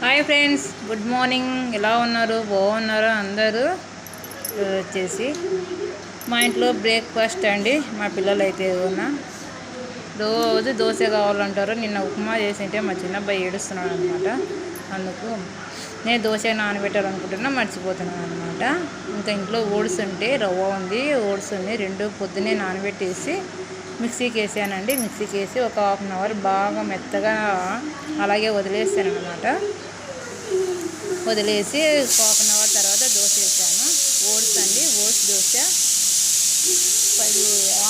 Hi friends, good morning. ఎలా ఉన్నారు? బాగున్నారా అందరూ? వచ్చేసి మా ఇంట్లో బ్రేక్ఫాస్ట్ అండి. మా పిల్లలు అయితే రోజు దోశ కావాలంటారు. నిన్న ఉప్మా చేసింటే మా చిన్నబ్బాయి ఏడుస్తున్నాడు అనమాట. అందుకు నేను దోశ నానబెట్టాలనుకుంటున్నా, మర్చిపోతున్నాను అనమాట. ఇంకా ఇంట్లో ఓట్స్ ఉంటే రవ్వ ఉంది, ఓట్స్ ఉంది, రెండు పొద్దున్నే నానబెట్టేసి మిక్సీకి వేసానండి. మిక్సీకి వేసి ఒక హాఫ్ అన్ అవర్ బాగా మెత్తగా అలాగే వదిలేసాను అనమాట. వదిలేసి హాఫ్ అన్ అవర్ తర్వాత దోశ వేసాను. ఓట్స్ అండి, ఓట్స్ దోశ.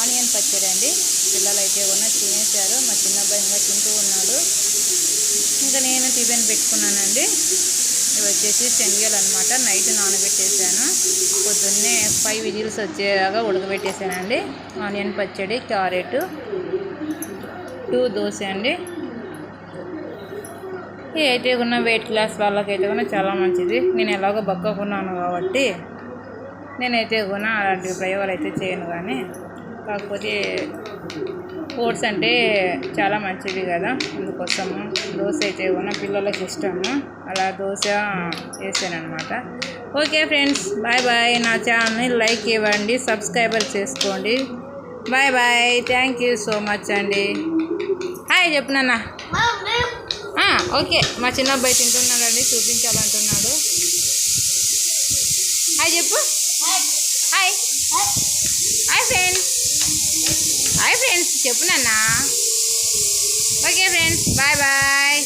ఆనియన్ పచ్చడి అండి. పిల్లలు అయితే తినేశారు. మా చిన్నబ్బాయి ఇంకా తింటూ ఉన్నాడు. ఇంకా నేను టిఫిన్ పెట్టుకున్నానండి. ఇవి వచ్చేసి శనగలు అనమాట. నైట్ నానబెట్టేసాను. పొద్దున్నే 5 విజిల్స్ వచ్చేలాగా ఉడకబెట్టేసానండి. ఆనియన్ పచ్చడి, క్యారెట్, 2 దోశ అండి. ఇది అయితే వెయిట్ క్లాస్ వాళ్ళకైతే చాలా మంచిది. నేను ఎలాగో బక్కకున్నాను కాబట్టి నేనైతే అలాంటి ప్రయోగాలు అయితే చేయను. కానీ కాకపోతే ఓట్స్ అంటే చాలా మంచిది కదా, అందుకోసము దోశ అయితే పిల్లలకి ఇష్టము. అలా దోశ వేసాను అనమాట. Okay friends, bye bye. నా ఛానల్ని లైక్ ఇవ్వండి, సబ్స్క్రైబర్ చేసుకోండి. Bye bye. Thank you so much అండి. హాయ్ చెప్పు నాన్న. ఓకే, మా చిన్నబ్బాయి తింటున్నాడండి, చూపించాలంటున్నాడు. హాయ్ చెప్పు. Hi hi friends. Hi friends చెప్పు నాన్న. Okay friends, bye bye.